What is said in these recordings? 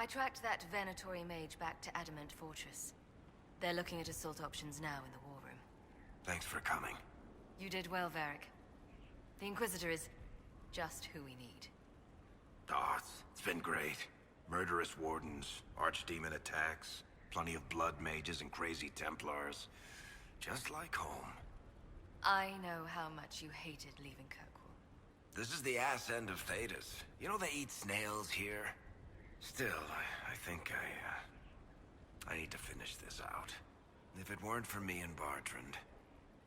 I tracked that Venatori mage back to Adamant Fortress. They're looking at assault options now in the war room. Thanks for coming. You did well, Varric. The Inquisitor is just who we need. Oh, it's been great. Murderous wardens, archdemon attacks, plenty of blood mages and crazy Templars. Just like home. I know how much you hated leaving Kirkwall. This is the ass end of Thedas. You know they eat snails here? Still, I think I need to finish this out. If it weren't for me and Bartrand,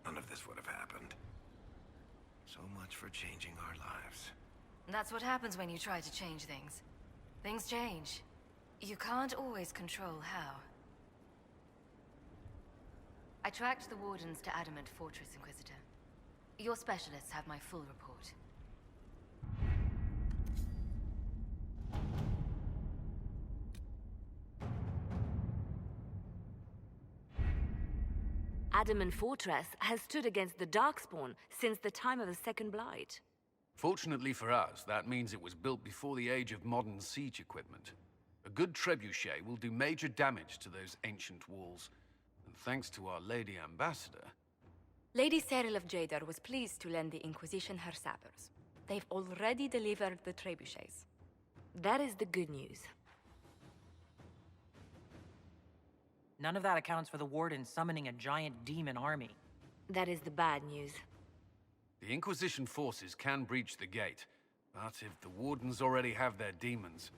none of this would have happened. So much for changing our lives. That's what happens when you try to change things. Things change. You can't always control how. I tracked the Wardens to Adamant Fortress, Inquisitor. Your specialists have my full report. Adamant Fortress has stood against the Darkspawn since the time of the Second Blight. Fortunately for us, that means it was built before the age of modern siege equipment. A good trebuchet will do major damage to those ancient walls. And thanks to our Lady Ambassador... Lady Cyril of Jadar was pleased to lend the Inquisition her sappers. They've already delivered the trebuchets. That is the good news. None of that accounts for the Warden summoning a giant demon army. That is the bad news. The Inquisition forces can breach the gate, but if the Wardens already have their demons...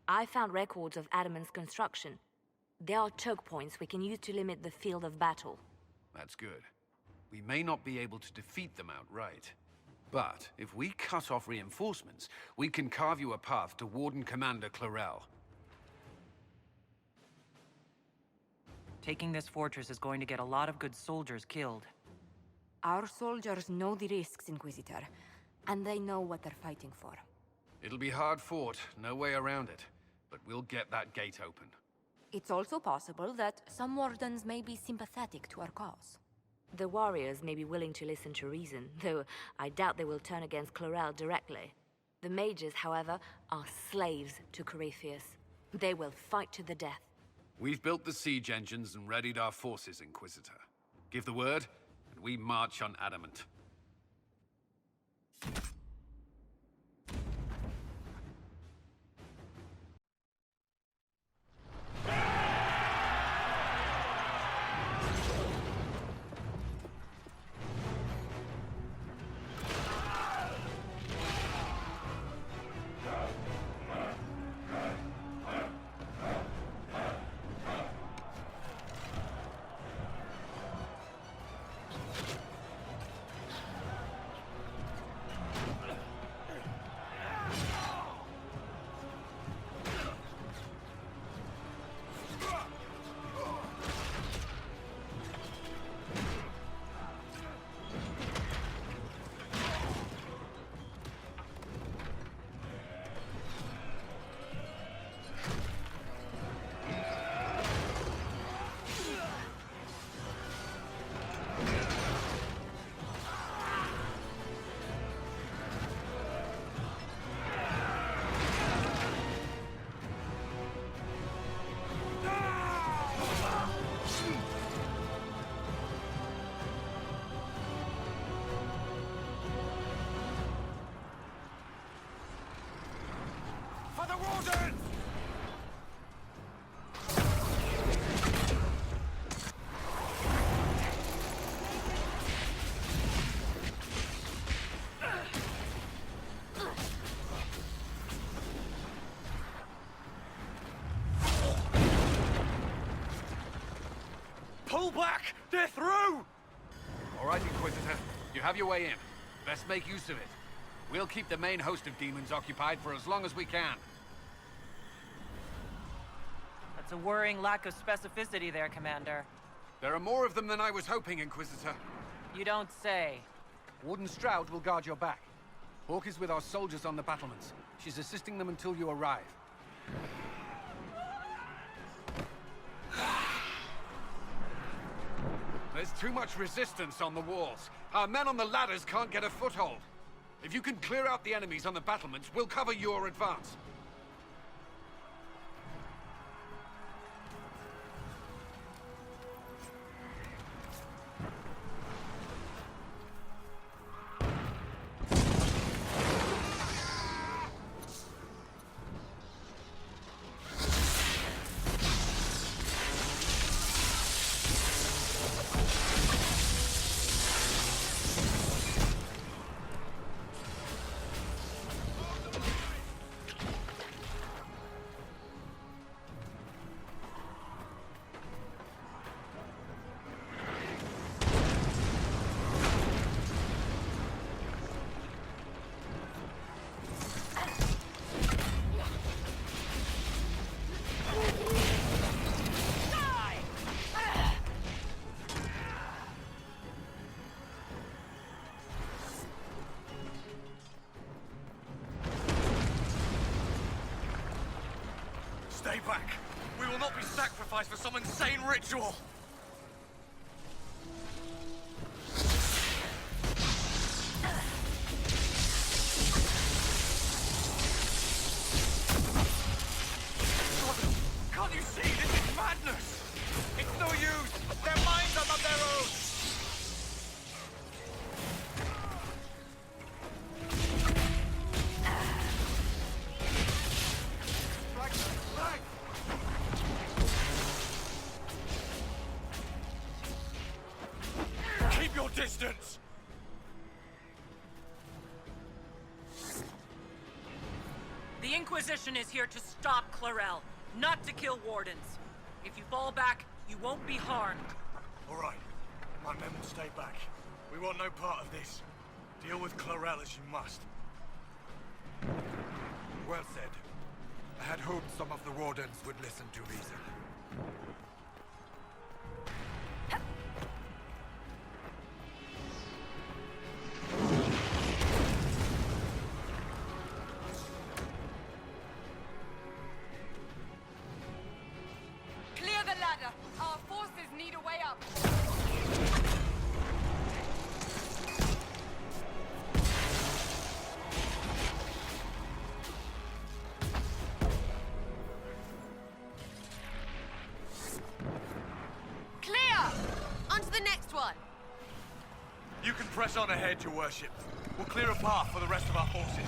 I found records of Adamant's construction. There are choke points we can use to limit the field of battle. That's good. We may not be able to defeat them outright. But if we cut off reinforcements, we can carve you a path to Warden Commander Clarel. Taking this fortress is going to get a lot of good soldiers killed. Our soldiers know the risks, Inquisitor, and they know what they're fighting for. It'll be hard fought, no way around it. But we'll get that gate open. It's also possible that some Wardens may be sympathetic to our cause. The warriors may be willing to listen to reason, though I doubt they will turn against Clarel directly. The mages, however, are slaves to Corypheus. They will fight to the death. We've built the siege engines and readied our forces, Inquisitor. Give the word, and we march on Adamant. Pull back! They're through! All right, Inquisitor. You have your way in. Best make use of it. We'll keep the main host of demons occupied for as long as we can. That's a worrying lack of specificity there, Commander. There are more of them than I was hoping, Inquisitor. You don't say. Warden Stroud will guard your back. Hawk is with our soldiers on the battlements. She's assisting them until you arrive. There's too much resistance on the walls. Our men on the ladders can't get a foothold. If you can clear out the enemies on the battlements, we'll cover your advance. Stay back. We will not be sacrificed for some insane ritual. Can't you see? This is madness! It's no use! Their minds are not their own! Keep your distance! The Inquisition is here to stop Clarel, not to kill wardens. If you fall back, you won't be harmed. All right. My men will stay back. We want no part of this. Deal with Clarel as you must. Well said. I had hoped some of the wardens would listen to reason. Clear the ladder. Our forces need a way up. Clear! On to the next one. You can press on ahead, your worship. We'll clear a path for the rest of our forces.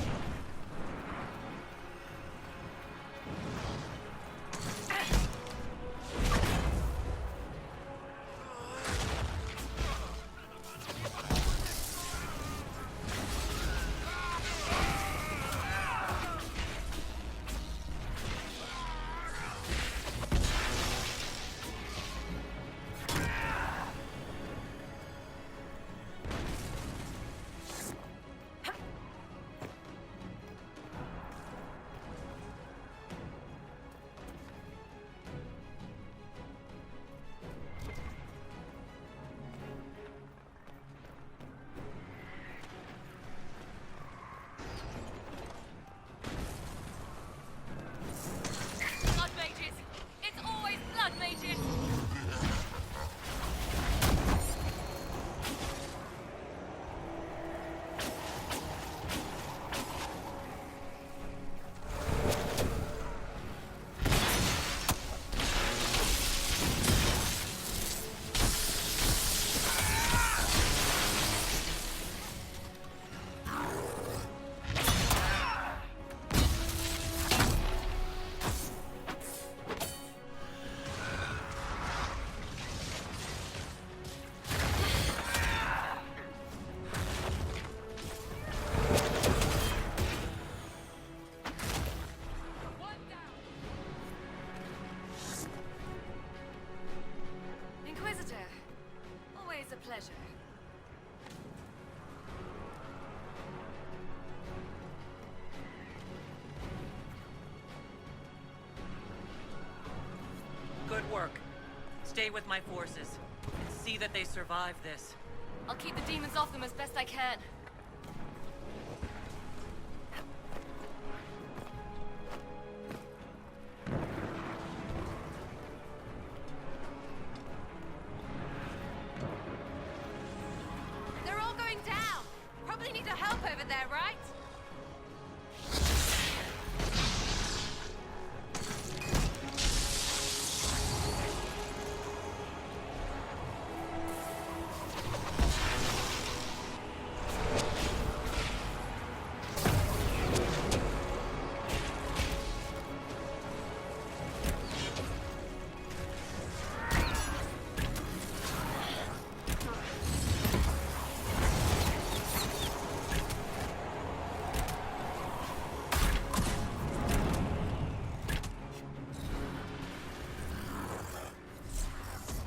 Blood mages. It's always blood mages. One down. Inquisitor, always a pleasure. Good work. Stay with my forces, and see that they survive this. I'll keep the demons off them as best I can. They're all going down. Probably need a help over there, right?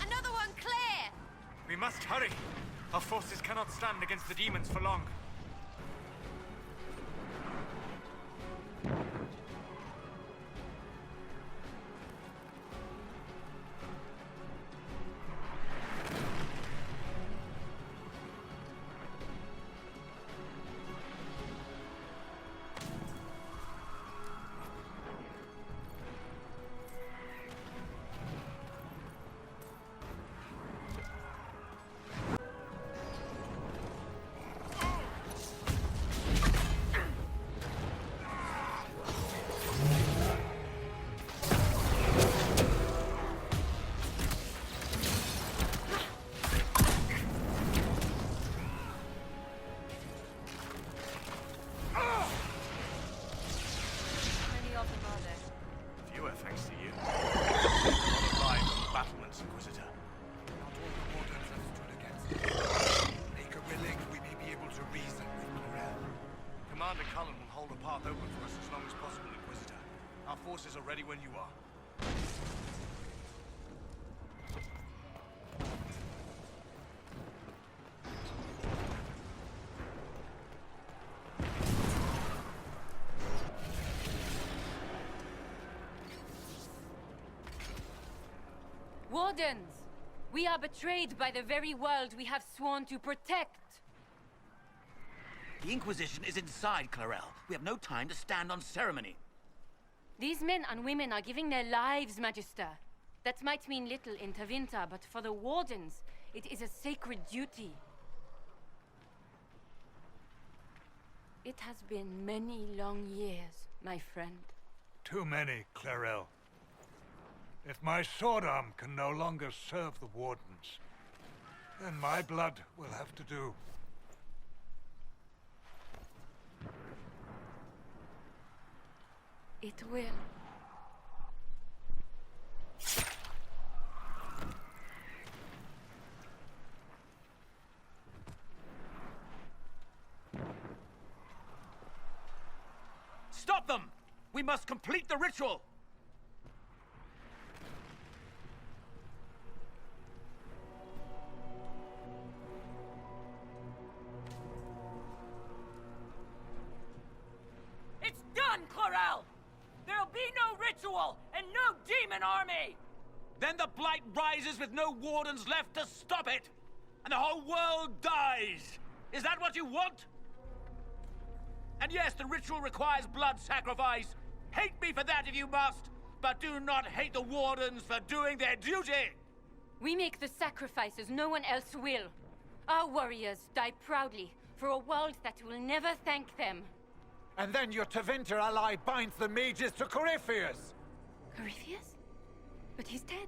Another one clear! We must hurry. Our forces cannot stand against the demons for long. Our forces are ready when you are. Wardens! We are betrayed by the very world we have sworn to protect. The Inquisition is inside Clarel. We have no time to stand on ceremony. These men and women are giving their lives, Magister. That might mean little in Tevinter, but for the Wardens, it is a sacred duty. It has been many long years, my friend. Too many, Clarel. If my sword arm can no longer serve the Wardens, then my blood will have to do. It will. Stop them! We must complete the ritual! It's done, Clarel! There'll be no ritual and no demon army! Then the Blight rises with no Wardens left to stop it! And the whole world dies! Is that what you want? And yes, the ritual requires blood sacrifice. Hate me for that if you must, but do not hate the Wardens for doing their duty! We make the sacrifices no one else will. Our warriors die proudly for a world that will never thank them. And then your Tevinter ally binds the mages to Corypheus! Corypheus? But he's dead.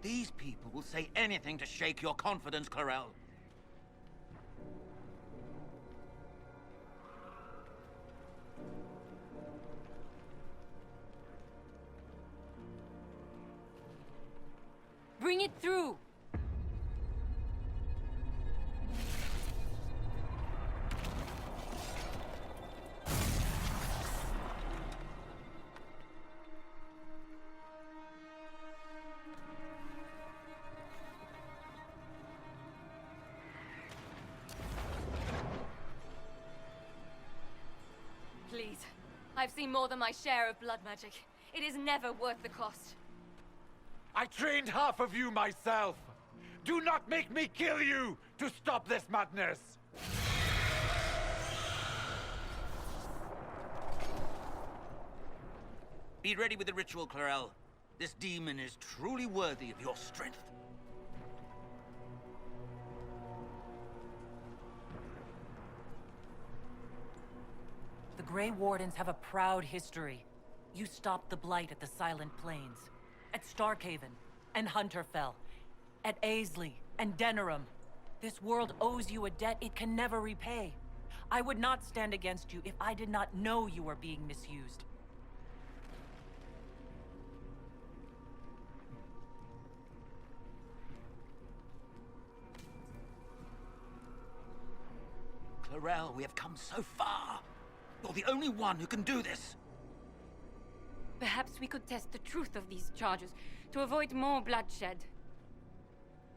These people will say anything to shake your confidence, Clarel. Bring it through! Please. I've seen more than my share of blood magic. It is never worth the cost. I trained half of you myself! Do not make me kill you to stop this madness! Be ready with the ritual, Clarel. This demon is truly worthy of your strength. The Grey Wardens have a proud history. You stopped the Blight at the Silent Plains, at Starkhaven, and Hunterfell, at Aisley, and Denerim. This world owes you a debt it can never repay. I would not stand against you if I did not know you were being misused. Clarel, we have come so far. You're the only one who can do this. Perhaps we could test the truth of these charges to avoid more bloodshed.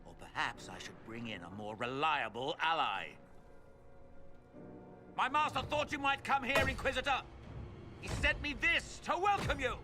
Or perhaps I should bring in a more reliable ally. My master thought you might come here, Inquisitor. He sent me this to welcome you.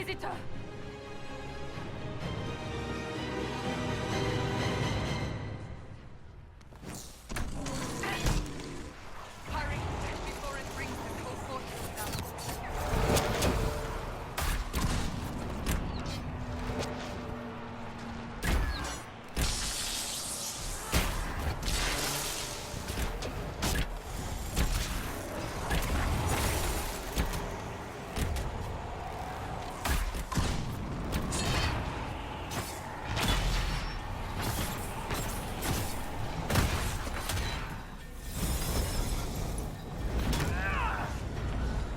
Inquisitor! Hurry, before it brings the whole fortress down.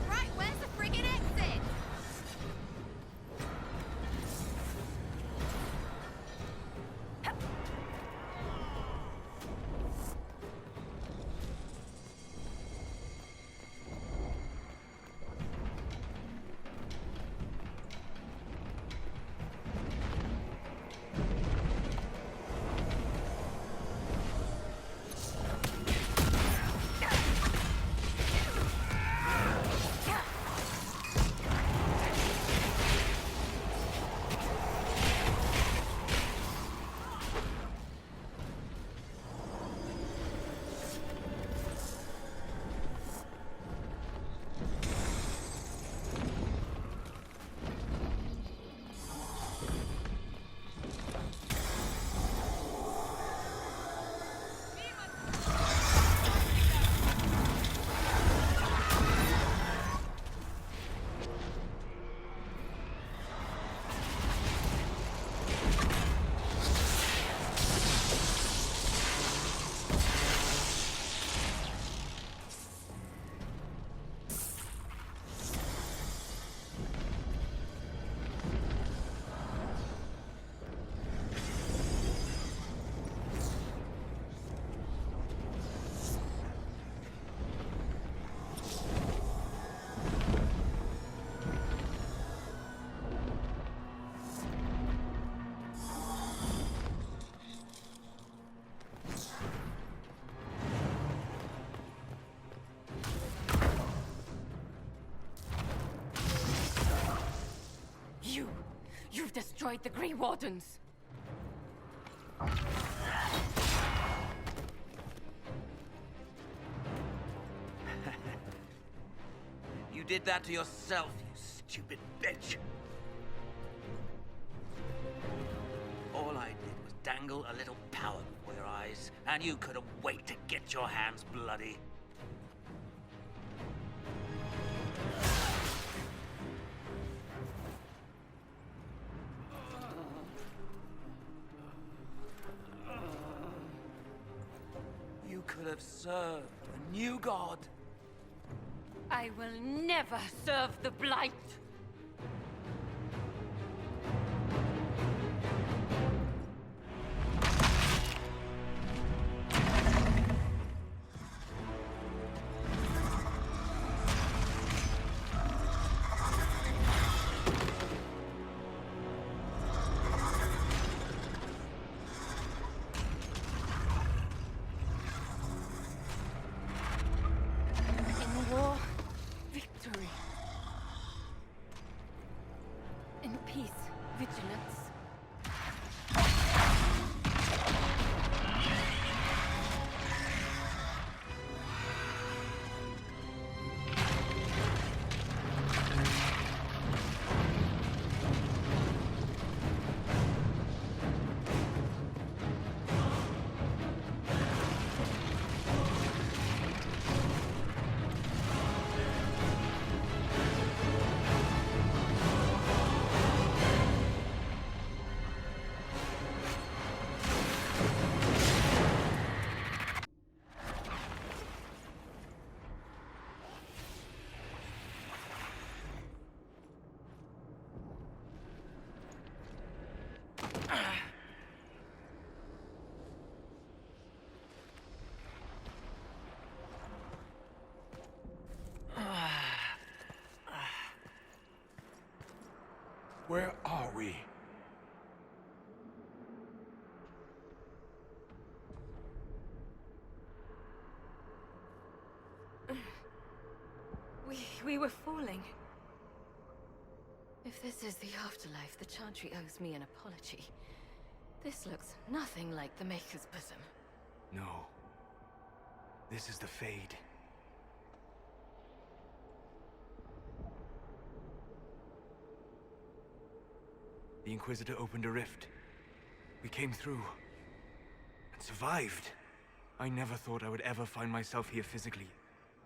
Right, where's the friggin' exit? You've destroyed the Grey Wardens! You did that to yourself, you stupid bitch. All I did was dangle a little power before your eyes, and you couldn't wait to get your hands bloody. You could have served a new god. I will never serve the Blight! In war, victory. In peace, vigilance. Where are we? We were falling. If this is the afterlife, the Chantry owes me an apology. This looks nothing like the Maker's bosom. No. This is the Fade. The Inquisitor opened a rift. We came through. And survived. I never thought I would ever find myself here physically.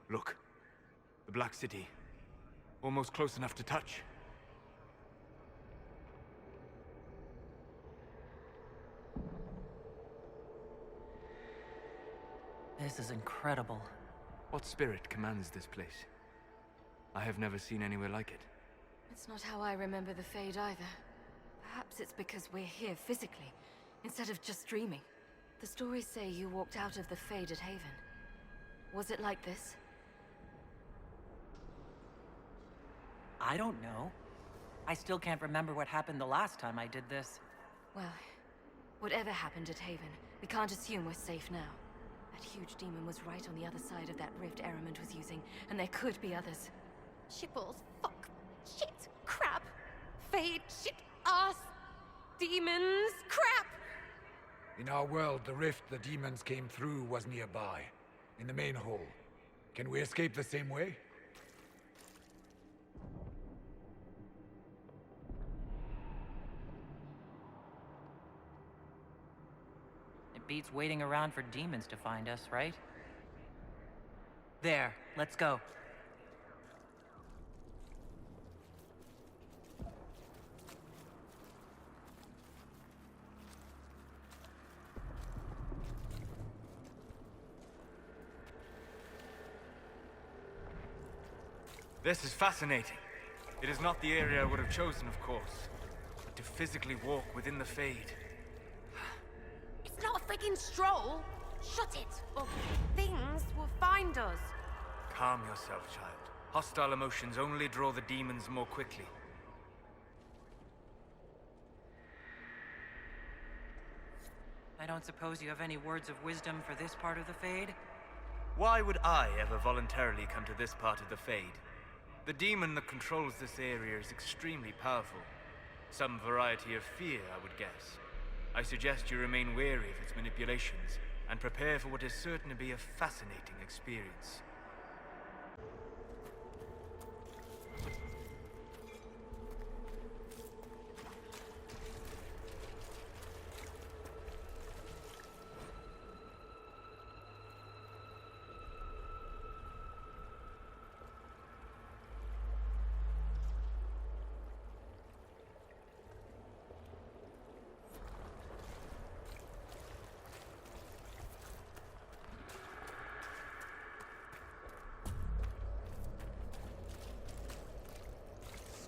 Look. The Black City. Almost close enough to touch. This is incredible. What spirit commands this place? I have never seen anywhere like it. It's not how I remember the Fade either. Perhaps it's because we're here physically, instead of just dreaming. The stories say you walked out of the Fade at Haven. Was it like this? I don't know. I still can't remember what happened the last time I did this. Well, whatever happened at Haven, we can't assume we're safe now. That huge demon was right on the other side of that rift Eramond was using, and there could be others. Shitballs, fuck, shit, crap, Fade, shit, ass, demons, crap! In our world, the rift the demons came through was nearby, in the main hall. Can we escape the same way? It beats waiting around for demons to find us, right? There, let's go. This is fascinating. It is not the area I would have chosen, of course. But to physically walk within the Fade. It's not a freaking stroll! Shut it, or things will find us. Calm yourself, child. Hostile emotions only draw the demons more quickly. I don't suppose you have any words of wisdom for this part of the Fade? Why would I ever voluntarily come to this part of the Fade? The demon that controls this area is extremely powerful. Some variety of fear, I would guess. I suggest you remain wary of its manipulations, and prepare for what is certain to be a fascinating experience.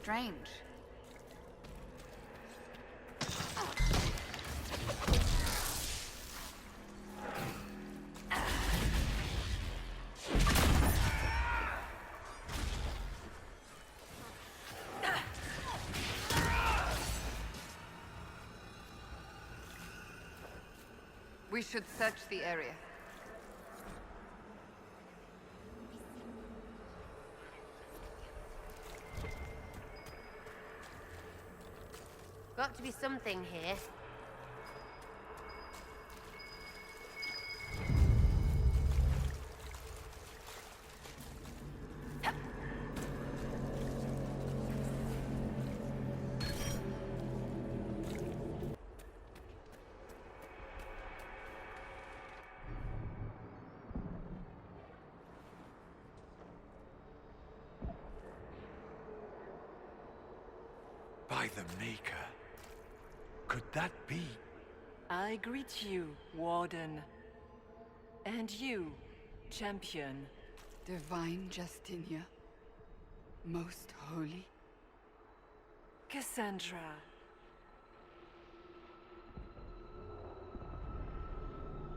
Strange. We should search the area. Got to be something here. By the Maker. Could that be? I greet you, Warden. And you, Champion. Divine Justinia. Most holy. Cassandra.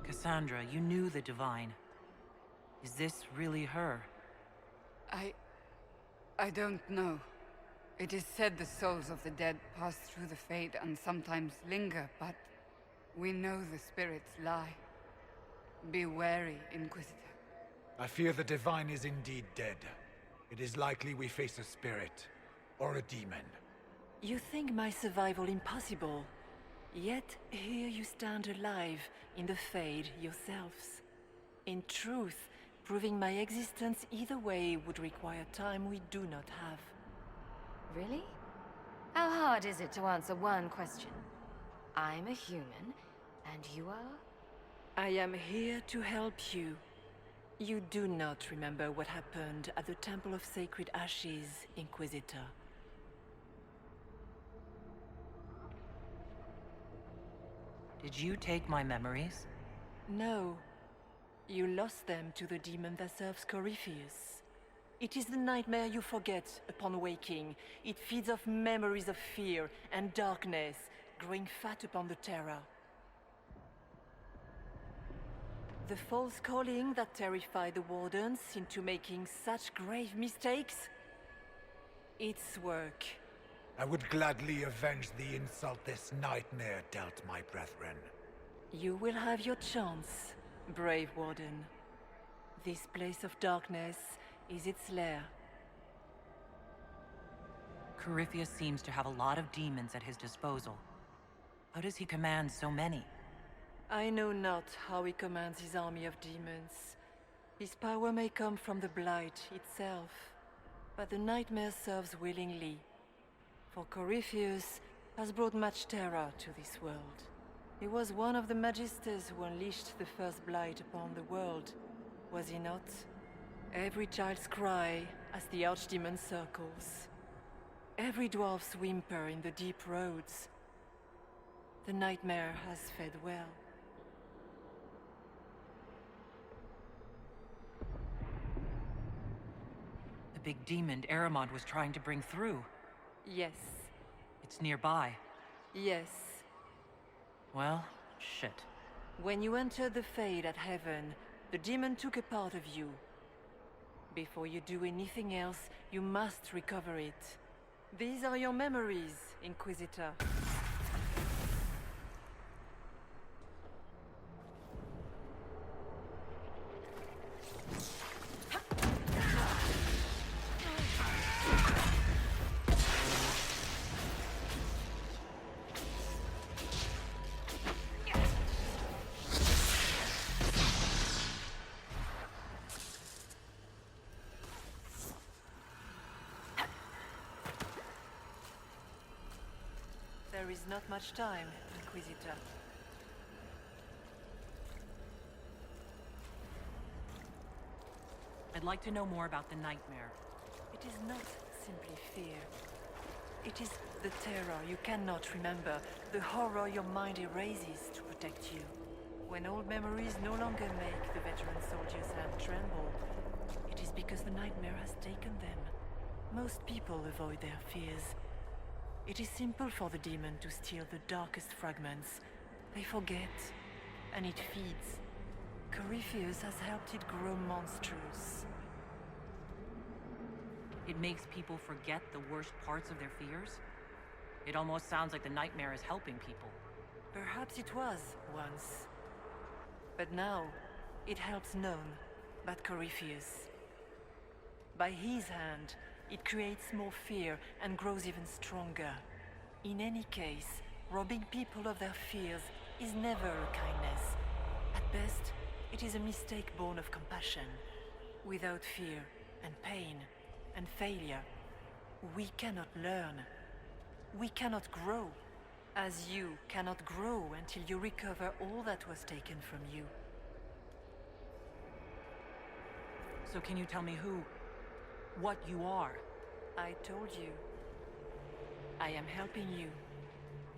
Cassandra, you knew the Divine. Is this really her? I don't know. It is said the souls of the dead pass through the Fade and sometimes linger, but we know the spirits lie. Be wary, Inquisitor. I fear the Divine is indeed dead. It is likely we face a spirit, or a demon. You think my survival impossible, yet here you stand alive in the Fade yourselves. In truth, proving my existence either way would require time we do not have. Really? How hard is it to answer one question? I'm a human, and you are? I am here to help you. You do not remember what happened at the Temple of Sacred Ashes, Inquisitor. Did you take my memories? No. You lost them to the demon that serves Corypheus. It is the nightmare you forget upon waking. It feeds off memories of fear and darkness, growing fat upon the terror. The false calling that terrified the Wardens into making such grave mistakes? Its work. I would gladly avenge the insult this nightmare dealt my brethren. You will have your chance, brave Warden. This place of darkness is its lair. Corypheus seems to have a lot of demons at his disposal. How does he command so many? I know not how he commands his army of demons. His power may come from the Blight itself, but the nightmare serves willingly. For Corypheus has brought much terror to this world. He was one of the Magisters who unleashed the first Blight upon the world, was he not? Every child's cry as the Archdemon circles. Every dwarf's whimper in the deep roads. The nightmare has fed well. The big demon Aramond was trying to bring through. Yes. It's nearby. Yes. Well, shit. When you entered the Fade at Heaven, the demon took a part of you. Before you do anything else, you must recover it. These are your memories, Inquisitor. There is not much time, Inquisitor. I'd like to know more about the nightmare. It is not simply fear. It is the terror you cannot remember, the horror your mind erases to protect you. When old memories no longer make the veteran soldier's hand tremble, it is because the nightmare has taken them. Most people avoid their fears. It is simple for the demon to steal the darkest fragments. They forget, and it feeds. Corypheus has helped it grow monstrous. It makes people forget the worst parts of their fears? It almost sounds like the nightmare is helping people. Perhaps it was, once. But now, it helps none but Corypheus. By his hand, it creates more fear and grows even stronger. In any case, robbing people of their fears is never a kindness. At best, it is a mistake born of compassion. Without fear and pain and failure, we cannot learn. We cannot grow, as you cannot grow until you recover all that was taken from you. So can you tell me what you are? I told you. I am helping you.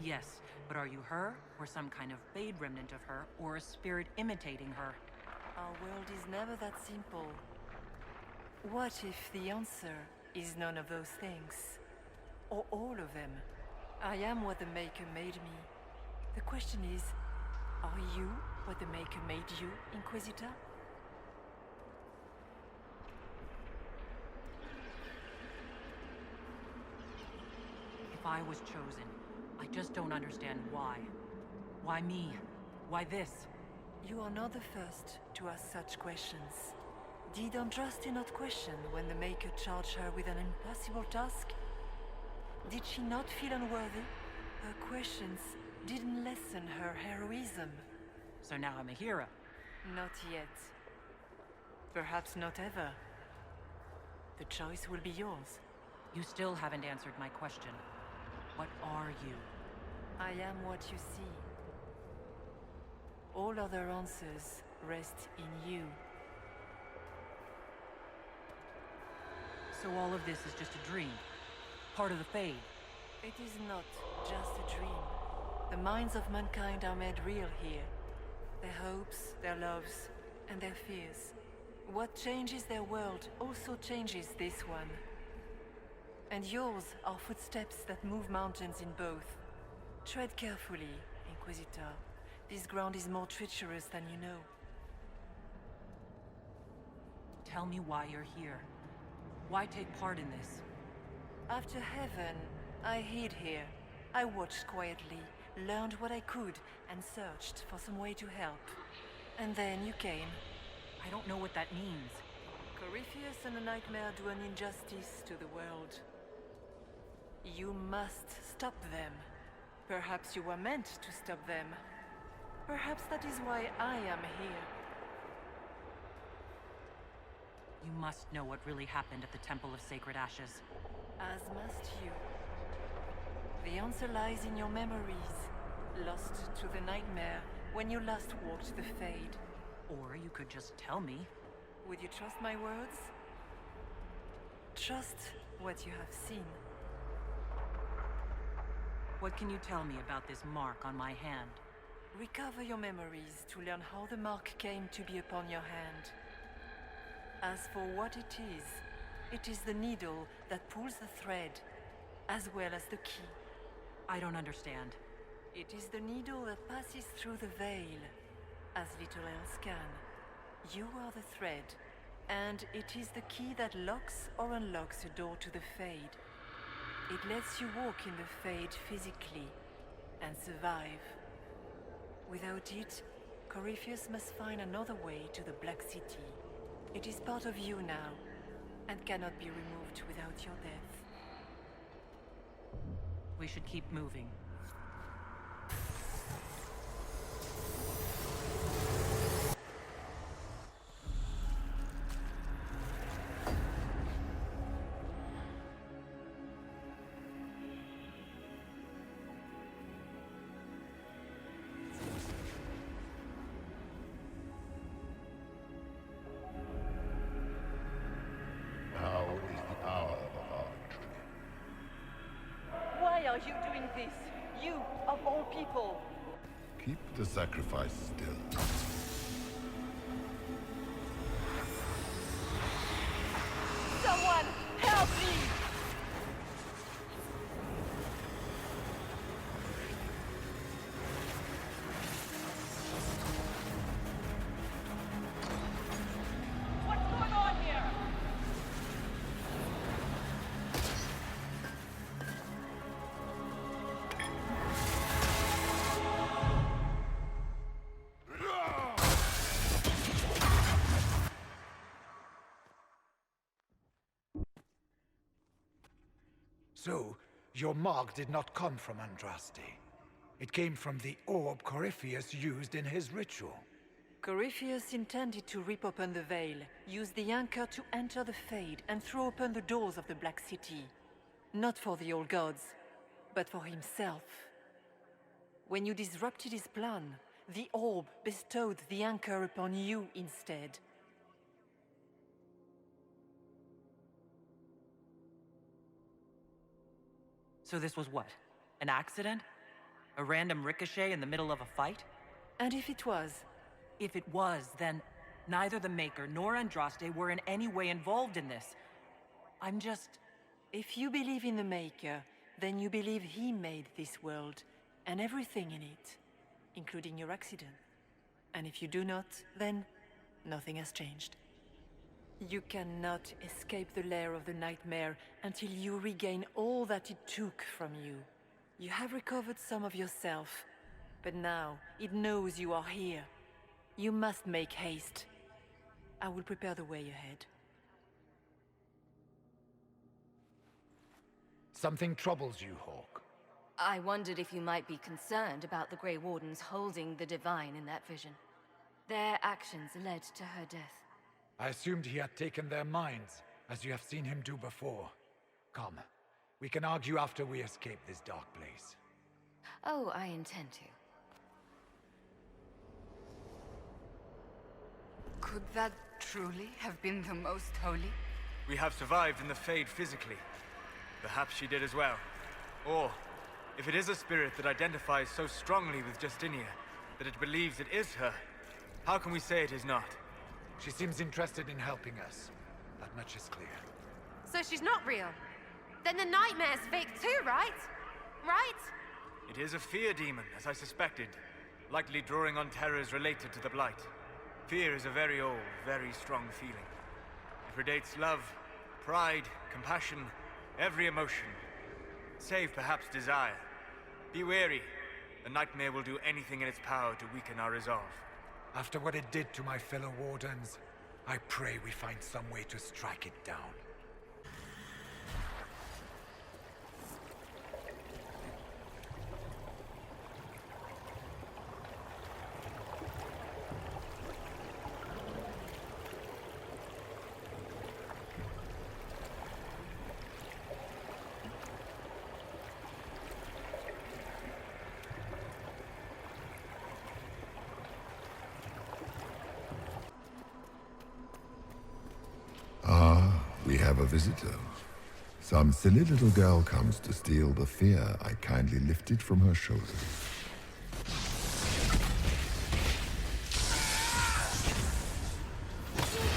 Yes, but are you her, or some kind of Fade remnant of her, or a spirit imitating her? Our world is never that simple. What if the answer is none of those things? Or all of them? I am what the Maker made me. The question is, are you what the Maker made you, Inquisitor? If I was chosen, I just don't understand why. Why me? Why this? You are not the first to ask such questions. Did Andraste not question when the Maker charged her with an impossible task? Did she not feel unworthy? Her questions didn't lessen her heroism. So now I'm a hero. Not yet. Perhaps not ever. The choice will be yours. You still haven't answered my question. What are you? I am what you see. All other answers rest in you. So all of this is just a dream? Part of the Fade? It is not just a dream. The minds of mankind are made real here. Their hopes, their loves, and their fears. What changes their world also changes this one. And yours are footsteps that move mountains in both. Tread carefully, Inquisitor. This ground is more treacherous than you know. Tell me why you're here. Why take part in this? After heaven, I hid here. I watched quietly, learned what I could, and searched for some way to help. And then you came. I don't know what that means. Corypheus and the Nightmare do an injustice to the world. You must stop them. Perhaps you were meant to stop them. Perhaps that is why I am here. You must know what really happened at the Temple of Sacred Ashes. As must you. The answer lies in your memories, lost to the Nightmare when you last walked the Fade. Or you could just tell me. Would you trust my words? Trust what you have seen. What can you tell me about this mark on my hand? Recover your memories to learn how the mark came to be upon your hand. As for what it is the needle that pulls the thread, as well as the key. I don't understand. It is the needle that passes through the veil, as little else can. You are the thread, and it is the key that locks or unlocks a door to the Fade. It lets you walk in the Fade physically, and survive. Without it, Corypheus must find another way to the Black City. It is part of you now, and cannot be removed without your death. We should keep moving. Why are you doing this? You, of all people! Keep the sacrifice still. Someone, help me! What's going on here? So, your mark did not come from Andraste. It came from the orb Corypheus used in his ritual. Corypheus intended to rip open the veil, use the anchor to enter the Fade, and throw open the doors of the Black City. Not for the old gods, but for himself. When you disrupted his plan, the orb bestowed the anchor upon you instead. So this was what? An accident? A random ricochet in the middle of a fight? And if it was? If it was, then neither the Maker nor Andraste were in any way involved in this. I'm just... If you believe in the Maker, then you believe he made this world, and everything in it, including your accident. And if you do not, then nothing has changed. You cannot escape the lair of the Nightmare until you regain all that it took from you. You have recovered some of yourself, but now it knows you are here. You must make haste. I will prepare the way ahead. Something troubles you, Hawk. I wondered if you might be concerned about the Grey Wardens holding the Divine in that vision. Their actions led to her death. I assumed he had taken their minds, as you have seen him do before. Come, we can argue after we escape this dark place. Oh, I intend to. Could that truly have been the most holy? We have survived in the Fade physically. Perhaps she did as well. Or, if it is a spirit that identifies so strongly with Justinia that it believes it is her, how can we say it is not? She seems interested in helping us. That much is clear. So she's not real. Then the nightmare's fake too, right? Right? It is a fear demon, as I suspected, likely drawing on terrors related to the Blight. Fear is a very old, very strong feeling. It predates love, pride, compassion, every emotion. Save perhaps desire. Be wary. The nightmare will do anything in its power to weaken our resolve. After what it did to my fellow Wardens, I pray we find some way to strike it down. We have a visitor. Some silly little girl comes to steal the fear I kindly lifted from her shoulders.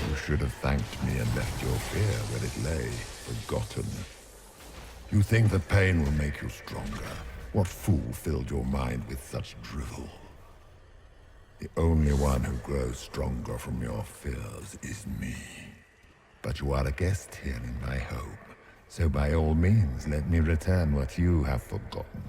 You should have thanked me and left your fear where it lay, forgotten. You think that pain will make you stronger? What fool filled your mind with such drivel? The only one who grows stronger from your fears is me. But you are a guest here in my home, so by all means let me return what you have forgotten.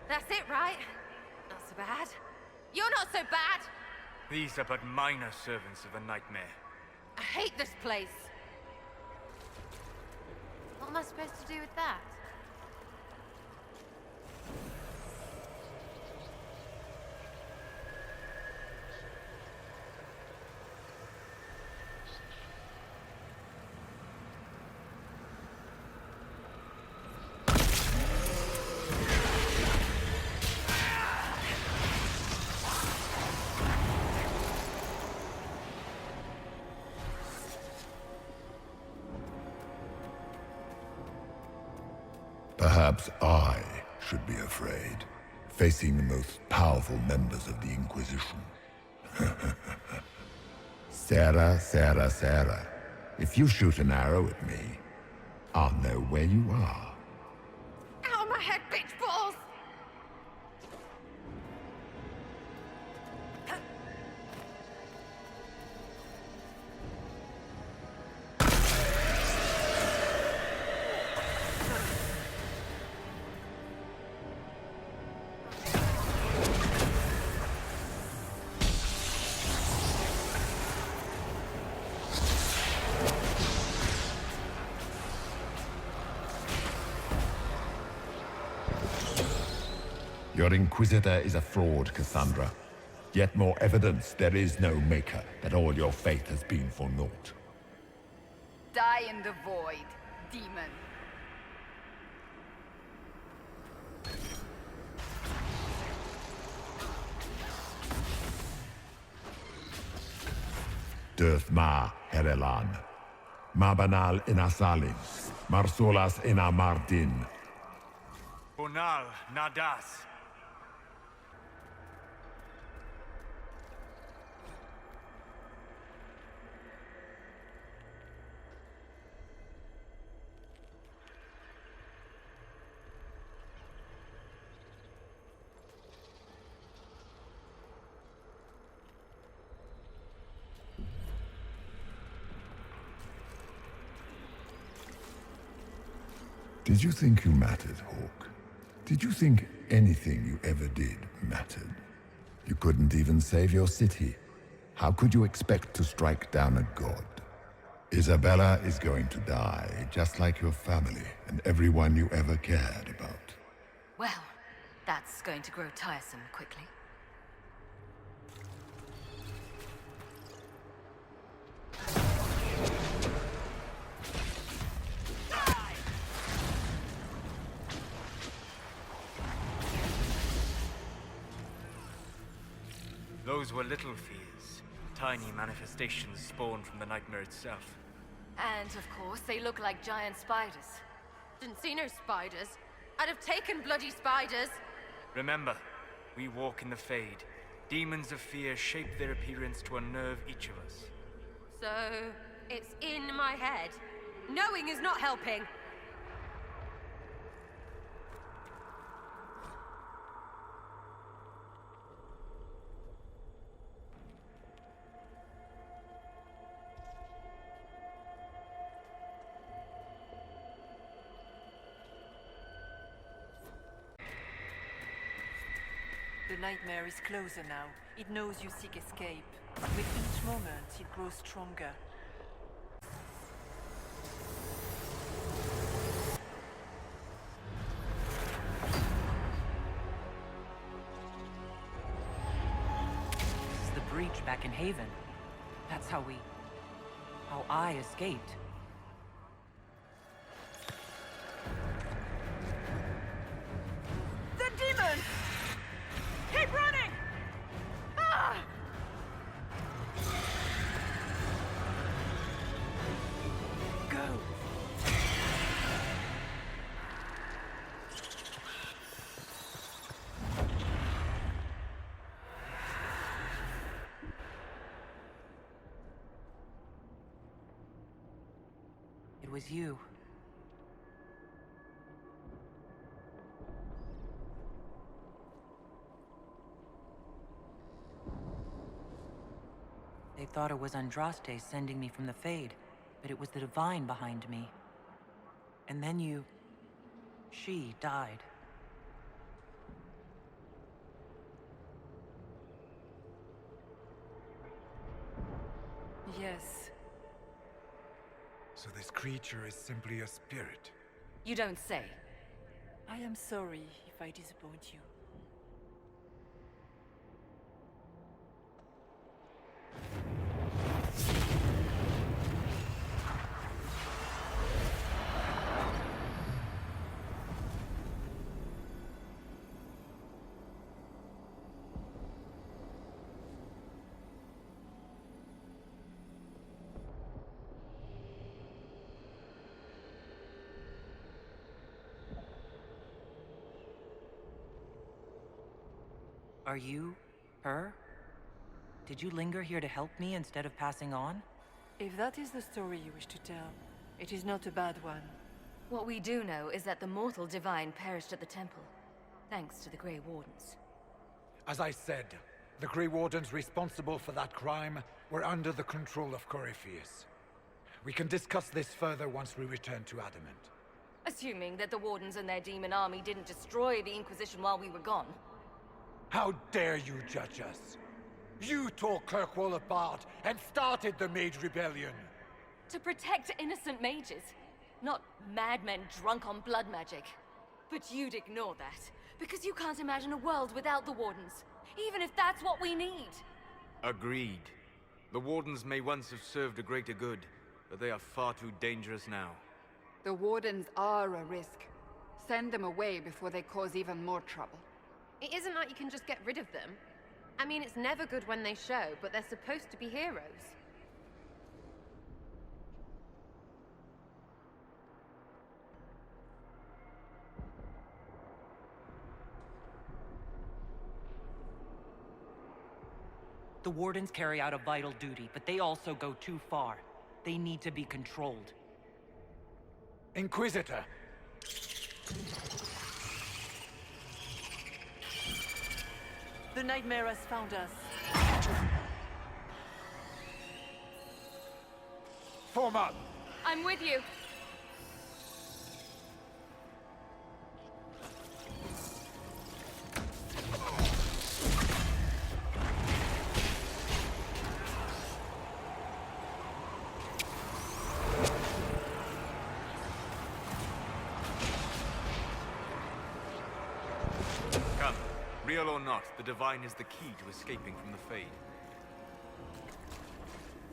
That's it, right? Not so bad. You're not so bad! These are but minor servants of the nightmare. I hate this place. What am I supposed to do with that? Perhaps I should be afraid, facing the most powerful members of the Inquisition. Sarah, Sarah, Sarah, if you shoot an arrow at me, I'll know where you are. Out of my head, bitch balls! Your Inquisitor is a fraud, Cassandra. Yet more evidence there is no Maker, that all your faith has been for naught. Die in the void, demon. Döth ma, Herelan. Mabanal inasalin. Marsolas ina mardin. Bonal nadas. Did you think you mattered, Hawk? Did you think anything you ever did mattered? You couldn't even save your city. How could you expect to strike down a god? Isabella is going to die, just like your family and everyone you ever cared about. Well, that's going to grow tiresome quickly. Those were little fears. Tiny manifestations spawned from the nightmare itself. And of course, they look like giant spiders. Didn't see no spiders. I'd have taken bloody spiders. Remember, we walk in the Fade. Demons of fear shape their appearance to unnerve each of us. So, it's in my head. Knowing is not helping. The nightmare is closer now. It knows you seek escape. With each moment, it grows stronger. This is the breach back in Haven. That's how I escaped. The demon! Keep running! Ah! Go! It was you. They thought it was Andraste sending me from the Fade, but it was the Divine behind me. And then she died. Yes. So this creature is simply a spirit. You don't say. I am sorry if I disappoint you. Are you her? Did you linger here to help me instead of passing on? If that is the story you wish to tell, it is not a bad one. What we do know is that the mortal divine perished at the temple, thanks to the Grey Wardens. As I said, the Grey Wardens responsible for that crime were under the control of Corypheus. We can discuss this further once we return to Adamant. Assuming that the Wardens and their demon army didn't destroy the Inquisition while we were gone. How dare you judge us? You tore Kirkwall apart and started the Mage Rebellion! To protect innocent mages, not madmen drunk on blood magic. But you'd ignore that, because you can't imagine a world without the Wardens, even if that's what we need. Agreed. The Wardens may once have served a greater good, but they are far too dangerous now. The Wardens are a risk. Send them away before they cause even more trouble. It isn't like you can just get rid of them. I mean, it's never good when they show, but they're supposed to be heroes. The Wardens carry out a vital duty, but they also go too far. They need to be controlled. Inquisitor! The nightmare has found us. Form up! I'm with you. Real or not, the Divine is the key to escaping from the Fade.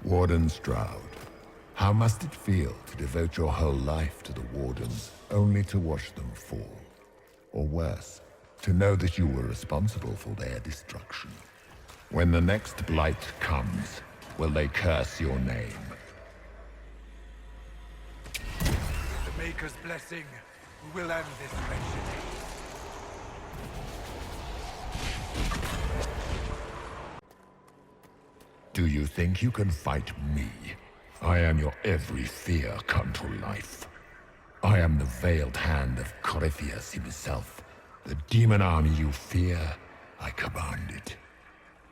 Warden Stroud, how must it feel to devote your whole life to the Wardens, only to watch them fall? Or worse, to know that you were responsible for their destruction. When the next blight comes, will they curse your name? With the Maker's blessing, we will end this wretched. Do you think you can fight me? I am your every fear come to life. I am the veiled hand of Corypheus himself. The demon army you fear, I command it.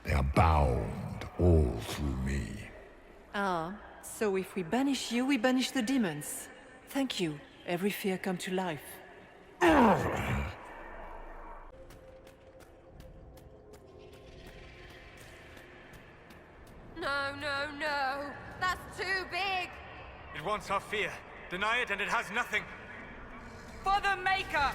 They are bound all through me. Ah, so if we banish you, we banish the demons. Thank you. Every fear come to life. No, no, no. That's too big. It wants our fear. Deny it and it has nothing. For the Maker!